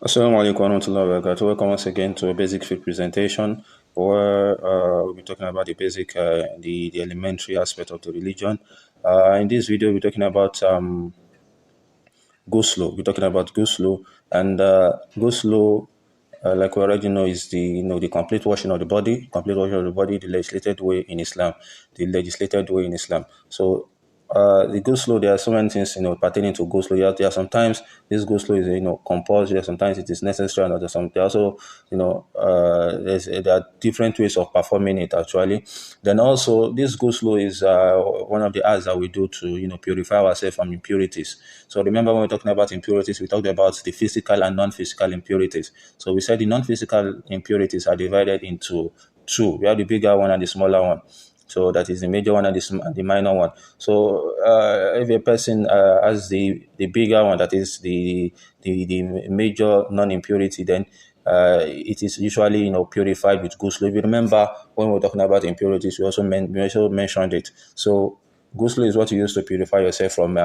Assalamu alaikum warahmatullahi wabarakatuh. Welcome once again to a basic fiqh presentation where we'll be talking about the basic, the elementary aspect of the religion. In this video, we're talking about Ghusl. We're talking about Ghusl, and Ghusl, like we already know, is the complete washing of the body, the legislated way in Islam, So the ghusl, there are so many things pertaining to ghusl. There are sometimes this ghusl is compulsory, sometimes it is necessary, and there also there are different ways of performing it actually. Then also this ghusl is one of the acts that we do to purify ourselves from impurities. So remember when we're talking about impurities, we talked about the physical and non-physical impurities. So we said the non-physical impurities are divided into two. We have the bigger one and the smaller one. So that is the major one and the minor one. So if a person has the bigger one, that is the major non-impurity, then it is usually purified with ghusl. If you remember when we were talking about impurities, we also mentioned it. So ghusl is what you use to purify yourself from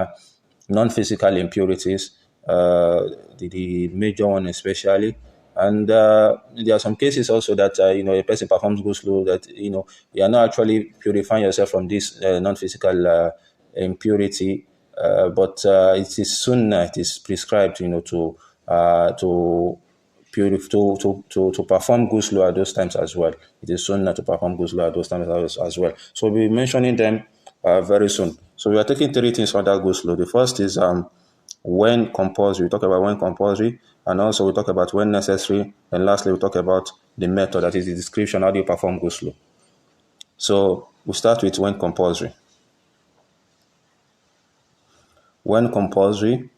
non-physical impurities, the major one especially. And there are some cases also that a person performs ghusl that you are not actually purifying yourself from this non-physical impurity, but it is sunnah, it is prescribed, to to perform ghusl at those times as well. It is sunnah to perform ghusl at those times as well. So we'll be mentioning them very soon. So we are taking three things under ghusl. The first is when compulsory. We talk about when compulsory, and also we talk about when necessary, and lastly we talk about the method, that is the description, how do you perform ghusl. So we start with when compulsory. When compulsory,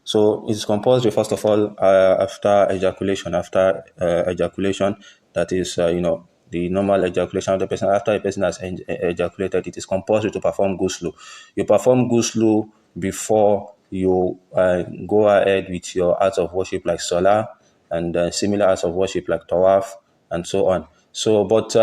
so it's compulsory first of all after ejaculation. That is the normal ejaculation of the person. After a person has ejaculated, it is compulsory to perform ghusl. You perform ghusl before you go ahead with your acts of worship like salah and similar acts of worship like tawaf and so on. So, but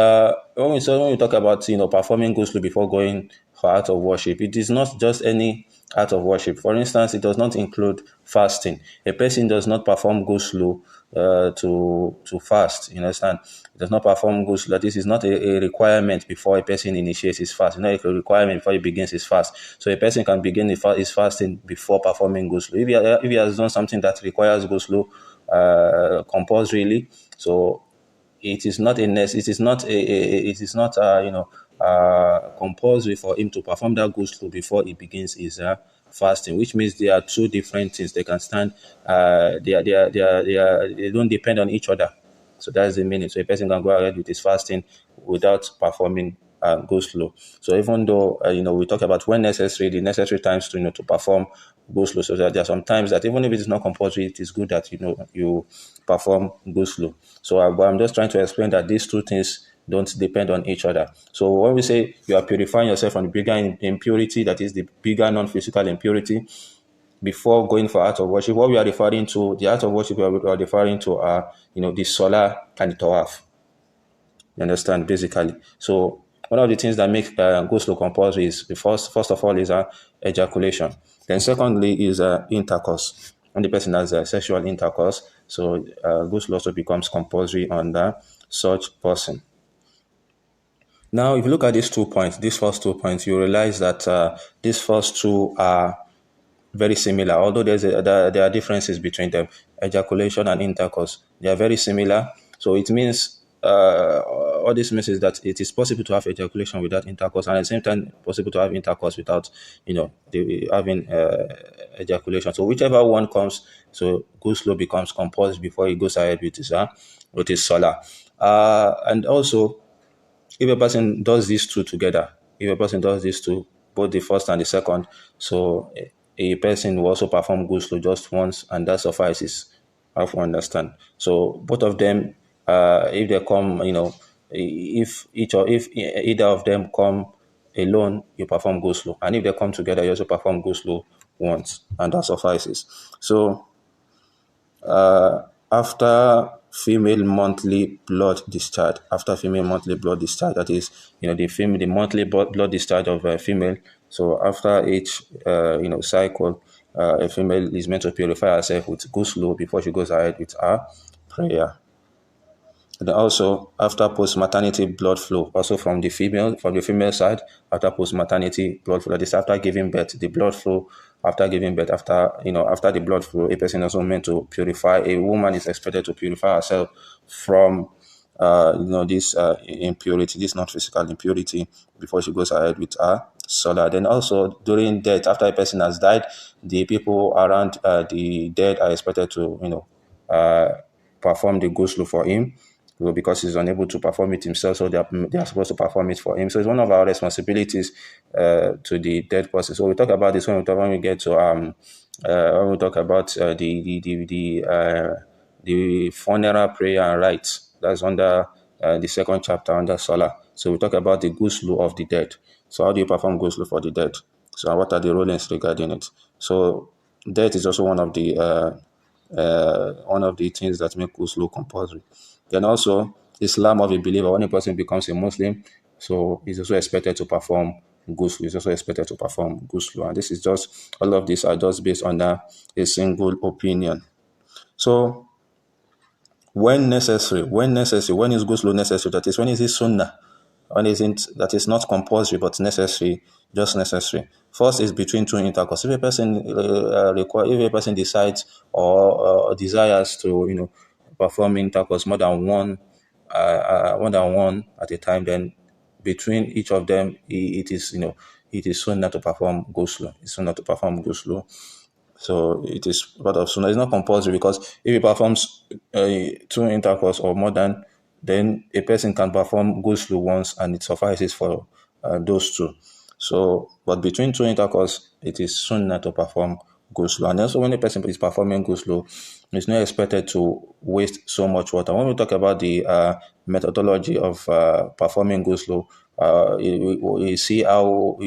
when we talk about performing ghusl before going for act of worship, it is not just any act of worship. For instance, it does not include fasting. A person does not perform ghusl to fast. You understand? It does not perform ghusl. That is not a requirement before a person initiates his fast. It's not a requirement before he begins his fast. So a person can begin his fasting before performing ghusl. If he has done something that requires ghusl compulsorily, so it is not compulsory for him to perform that ghusl before he begins his fasting, which means they are two different things. They can stand. They don't depend on each other. So that's the meaning. So a person can go ahead with his fasting without performing ghusl. So even though we talk about when necessary, the necessary times to perform ghusl. So that there are some times that even if it is not compulsory, it is good that you perform ghusl. So but I'm just trying to explain that these two things don't depend on each other. So when we say you are purifying yourself from the bigger impurity, that is the bigger non-physical impurity, before going for act of worship, what we are referring to, the act of worship we are referring to are, the salah and the tawaf. You understand, basically. So one of the things that make ghusl compulsory is first of all is ejaculation. Then secondly is intercourse. When the person has sexual intercourse, so ghusl also becomes compulsory on such person. Now, if you look at these first 2 points, you realize that these first two are very similar, although there are differences between them. Ejaculation and intercourse, they are very similar. So it means all this means is that it is possible to have ejaculation without intercourse, and at the same time possible to have intercourse without having ejaculation. So whichever one comes, so ghusl becomes compulsory before he goes ahead with his salah. And also, if a person does these two together, both the first and the second, so a person will also perform ghusl just once, and that suffices. I have to understand. So both of them, if they come, if either of them come alone, you perform ghusl, and if they come together, you also perform ghusl once, and that suffices. So after female monthly blood discharge, that is, the monthly blood discharge of a female. So after each cycle, a female is meant to purify herself with ghusl before she goes ahead with her prayer. And also, after post-maternity blood flow, also from the female side, after post-maternity blood flow, that is after giving birth, the blood flow after giving birth, after the blood flow, a person is also meant to purify. A woman is expected to purify herself from, this impurity, this not physical impurity, before she goes ahead with her salah. Then also during death, after a person has died, the people around the dead are expected to, perform the ghusl for him, because he's unable to perform it himself, so they are supposed to perform it for him. So it's one of our responsibilities to the dead person. So we talk about this when we get to when we talk about the funeral prayer and rites. That's under the second chapter under Salah. So we talk about the ghusl of the dead. So how do you perform ghusl for the dead? So what are the rulings regarding it? So death is also one of the things that make ghusl compulsory. Then also, Islam of a believer, when a person becomes a Muslim, so he's also expected to perform ghusl. He's also expected to perform ghusl. And this is just, all of these are just based on a single opinion. So when is ghusl necessary? That is, when is it sunnah? When isn't, that is not compulsory but necessary, just necessary. First is between two intercourse. If a person if a person decides or desires to perform intercourse more than one at a time, then between each of them, it is sunnah to perform ghusl. It's sunnah to perform ghusl. So it is part of sunnah. It's not compulsory, because if he performs two intercourse or more than, then a person can perform ghusl once and it suffices for those two. So, but between two intercourse, it is sunnah to perform ghusl. And also, when a person is performing ghusl, it's not expected to waste so much water. When we talk about the methodology of performing ghusl, we see how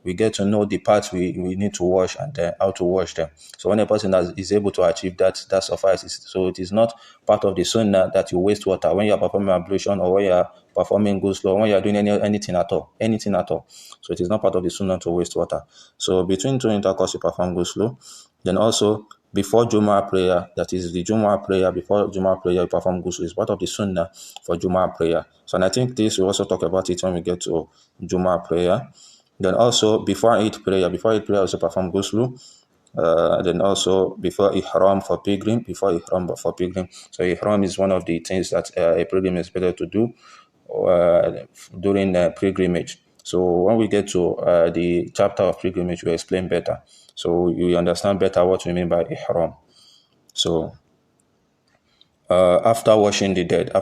we get to know the parts we need to wash and how to wash them. So when a person is able to achieve that, that suffices. So it is not part of the sunnah that you waste water when you are performing ablution, or when you are performing ghusl, or when you are doing anything at all. So it is not part of the sunnah to waste water. So between two intercourse, you perform ghusl. Then also, before Jumu'ah prayer, that is the Jumu'ah prayer, before Jumu'ah prayer, you perform ghusl. It's part of the sunnah for Jumu'ah prayer. So, and I think this, we also talk about it when we get to Jumu'ah prayer. Then also, before Eid prayer, also perform ghusl. Then also, before Ihram for pilgrim, So Ihram is one of the things that a pilgrim is expected to do during pilgrimage. So when we get to the chapter of pilgrimage, we explain better. So you understand better what we mean by Ihram. So after washing the dead,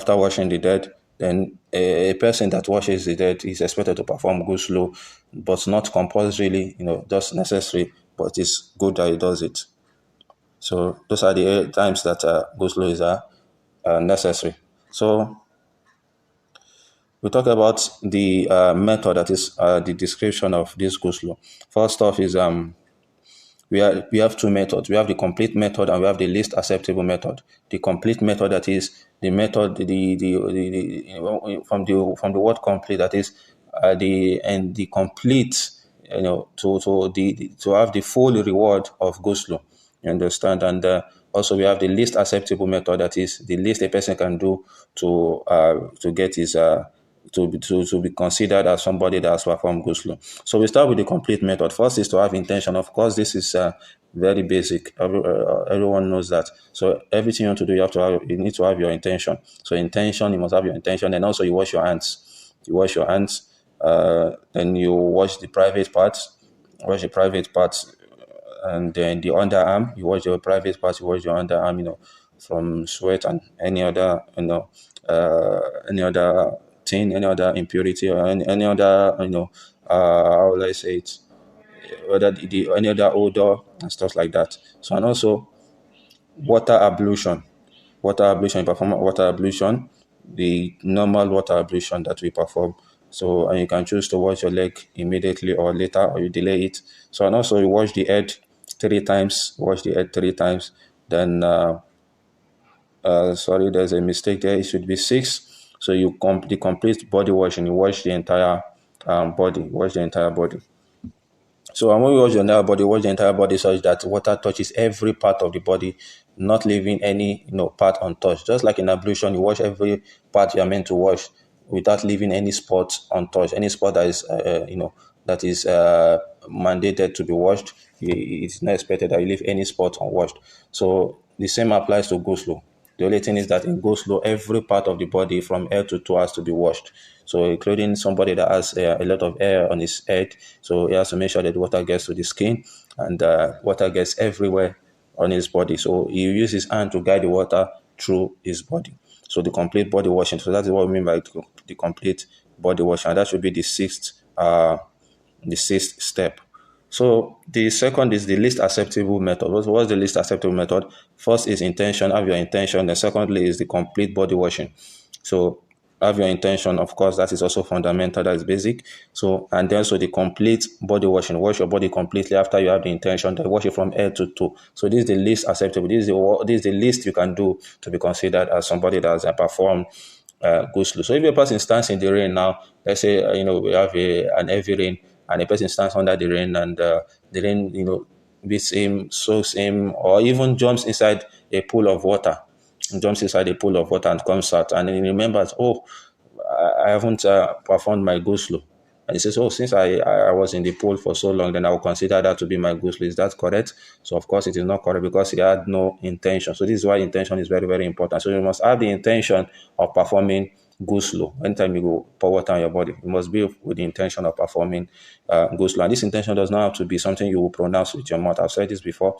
then a person that washes the dead is expected to perform ghusl, but not compulsorily, just necessary, but it's good that he does it. So those are the times that ghusl is necessary. So we talk about the method, that is the description of this ghusl. First off is we have two methods. We have the complete method and we have the least acceptable method. The complete method, that is the method, from the word complete, that is the complete, to have the full reward of ghusl. You understand? And also we have the least acceptable method, that is the least a person can do to get his to be considered as somebody that has performed ghusl. So we start with the complete method. First is to have intention. Of course, this is very basic. Everyone knows that. So everything you want to do, you need to have your intention. So intention, you must have your intention, and also you wash your hands. Then you wash the private parts. And then the underarm. You wash your private parts. You wash your underarm. From sweat and any other thing, any other impurity, or any other, how will I say it, whether any other odor and stuff like that. So, and also water ablution. You perform water ablution, the normal water ablution that we perform. So, and you can choose to wash your leg immediately or later, or you delay it. So, and also you wash the head 3 times. Then sorry, there's a mistake there. It should be 6. So the complete body washing. You wash the entire body. So when we wash the entire body such that water touches every part of the body, not leaving any part untouched. Just like in ablution, you wash every part you are meant to wash without leaving any spot untouched. Any spot that is that is mandated to be washed, it's not expected that you leave any spot unwashed. So the same applies to ghusl. The only thing is that in ghusl, every part of the body from head to toe has to be washed. So including somebody that has a lot of hair on his head, so he has to make sure that water gets to the skin and water gets everywhere on his body. So he uses his hand to guide the water through his body. So the complete body washing. So that's what we mean by the complete body washing. And that should be the sixth step. So the second is the least acceptable method. What's the least acceptable method? First is intention, have your intention. Then secondly is the complete body washing. So have your intention, of course, that is also fundamental, that is basic. So, and then also the complete body washing. Wash your body completely after you have the intention, then wash it from head to toe. So this is the least acceptable. This is the least you can do to be considered as somebody that has performed ghusl. So if a person stands in the rain now, let's say we have an heavy rain, and a person stands under the rain, and the rain beats him, soaks him, or even jumps inside a pool of water and comes out, and he remembers, oh, I haven't performed my ghusl. And he says, oh, since I was in the pool for so long, then I will consider that to be my ghusl. Is that correct? So, of course, it is not correct because he had no intention. So, this is why intention is very, very important. So, you must have the intention of performing ghusl. Anytime you go pour water on your body, it must be with the intention of performing ghusl. And this intention does not have to be something you will pronounce with your mouth. I've said this before.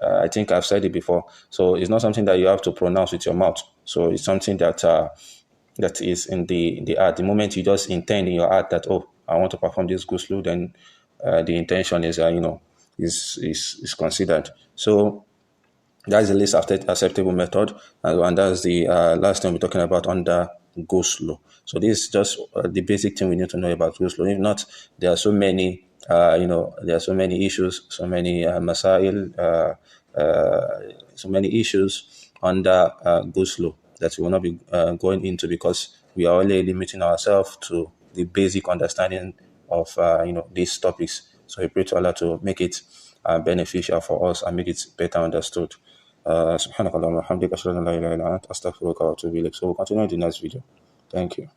I think I've said it before. So, it's not something that you have to pronounce with your mouth. So, it's something that is in the heart. The moment you just intend in your heart that, oh, I want to perform this ghusl, then the intention is is considered. So that's the least acceptable method, and that's the last thing we're talking about under ghusl. So this is just the basic thing we need to know about ghusl. If not, there are so many there are so many issues, so many masail, so many issues under ghusl that we will not be going into because we are only limiting ourselves to the basic understanding of these topics. So we pray to Allah to make it beneficial for us and make it better understood. سبحانك اللهم وبحمدك أشهد أن لا إله إلا أنت أستغفرك وأتوب إليك. So we'll continue in the next video. Thank you.